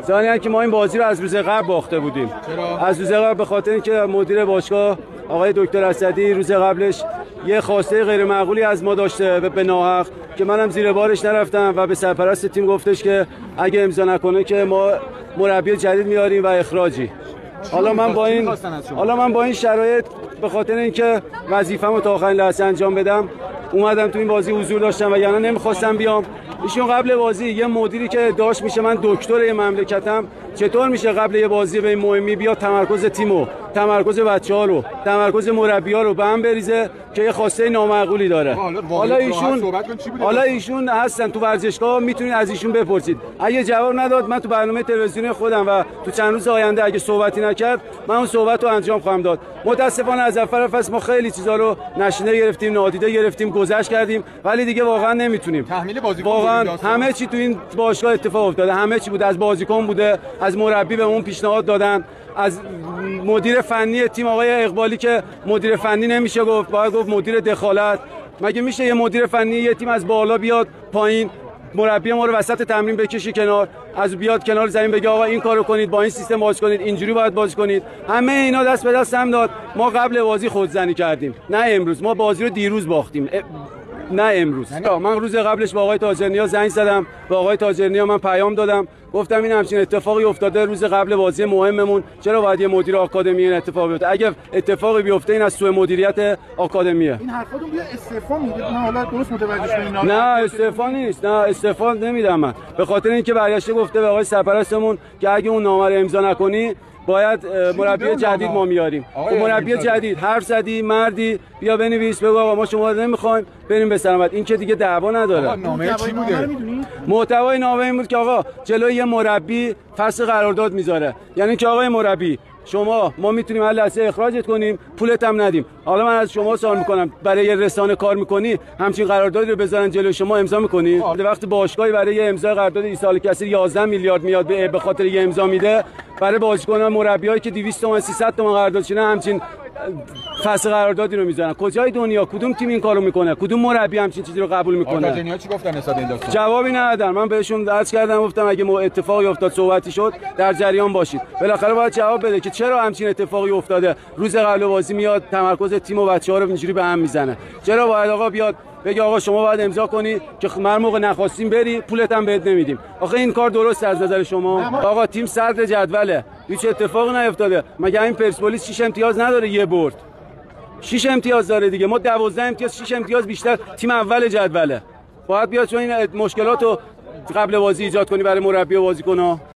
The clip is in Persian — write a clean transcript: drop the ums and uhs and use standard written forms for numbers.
ثانیاً که ما این بازی رو از روز قبل باخته بودیم. چرا؟ از روز قبل به خاطر اینکه مدیر باشگاه آقای دکتر اسدی روز قبلش یه خواسته غیر معقولی از ما داشته به ناحق که منم زیر بارش نرفتم و به سرپرست تیم گفتش که اگه امضا نکنه که ما مربی جدید میاریم و اخراجی. حالا من با این شرایط به خاطر اینکه وظیفه‌مو تا آخرین لحظه انجام بدم اومدم تو این بازی حضور داشتم و یعنی نمیخواستم بیام. ایشون قبل بازی یه مدیری که داشت میشه من دکتر مملکتم چطور میشه قبل یه بازی به این مهمی بیاد تمرکز تیمو، تمرکز بچه‌ها رو، تمرکز مربی‌ها رو به هم بریزه که یه خواسته نامعقولی داره. حالا ایشون هستن تو ورزشگاه میتونید از ایشون بپرسید. اگه جواب نداد من تو برنامه تلویزیونی خودم و تو چند روز آینده اگه صحبتی نکرد من اون صحبت رو انجام خواهم داد. متاسفانه از اول فصل ما خیلی چیزا رو نشینه گرفتیم، نادیده گرفتیم، گذشت کردیم ولی دیگه واقعا نمیتونیم. واقعا همه چی تو این باشگاه اتفاق افتاده، همه چی بود، از بازیکن بوده، از مربی به اون پیشنهاد دادن، از مدیر فنی تیم آقای اقبالی که مدیر فنی نمیشه گفت، باید گفت مدیر دخالت. مگه میشه یه مدیر فنی یه تیم از بالا بیاد پایین مربی ما رو وسط تمرین بکشی کنار، از بیاد کنار زمین بگه آقا این کارو کنید، با این سیستم بازی کنید، اینجوری باید بازی کنید. همه اینا دست به دست هم داد. ما قبل بازی خودزنی کردیم، نه امروز. ما بازی رو دیروز باختیم، نه امروز. من روز قبلش با آقای تاجرنیا زنگ زدم، با آقای تاجرنیا من پیام دادم، گفتم این همچین اتفاقی افتاده روز قبل بازی مهممون، چرا باید یه مدیر آکادمی این اتفاق بیفته؟ اگه اتفاقی بیفته این از سوء مدیریت آکادمیه. این حرفاتون بیا استعفا میدید. من حالا درست متوجه شدم. نه استعفا نیست، نه استعفا نمیدم من. به خاطر اینکه برگشته گفته به آقای سرپرستمون که اگه اون نامه رو امضا نکنی باید مربی جدید ما میاریم. مربی جدید حرف زدی مردی بیا بنویس بگو آقا ما شما رو نمیخوایم بریم به سلامت. این که دیگه دعوا نداره. نامه چی بوده؟ محتوای نامه این بود که آقا جلوی یه مربی فصل قرارداد میذاره، یعنی که آقای مربی ما میتونیم هر لحظه اخراجت کنیم، پولت هم ندیم. حالا من از شما سوال میکنم، برای یه رسانه کار میکنی همچین قراردادی رو بذارن جلوی شما امضا میکنی؟ وقتی باشگاهی برای یه امضای قرارداد ایصال کثیر 11 میلیارد میاد به خاطر یه امضا میده، برای بازیکنان مربیایی که 200 تومن 300 تومن قراردادشونه همچین فصل قراردادی رو میذارن. کجای دنیا کدوم تیم این کارو میکنه؟ کدوم مربی همچین چیزی رو قبول میکنه؟ آقا چی گفتن نسبت این داستان؟ جوابی ندادن. من بهشون عرض کردم، گفتم اگه اتفاقی افتاد صحبتی شد در جریان باشید. بالاخره باید جواب بده که چرا همچین اتفاقی افتاده. روز قبل بازی میاد تمرکز تیم و بچه‌ها رو اینجوری به هم میزنه. چرا باید آقا بیاد بگه آقا شما باید امضا کنی که هر موقع نخواستیم بری پولت هم بهت نمیدیم؟ آخه این کار درسته از نظر شما؟ آقا تیم صدر جدوله، هیچ اتفاقی نیفتاده. مگه این پرسپولیس 6 امتیاز نداره؟ یه برد 6 امتیاز داره دیگه. ما 12 امتیاز، 6 امتیاز بیشتر، تیم اول جدوله. باید بیاد چون این مشکلات رو قبل بازی ایجاد کنی برای مربی و بازیکن‌ها.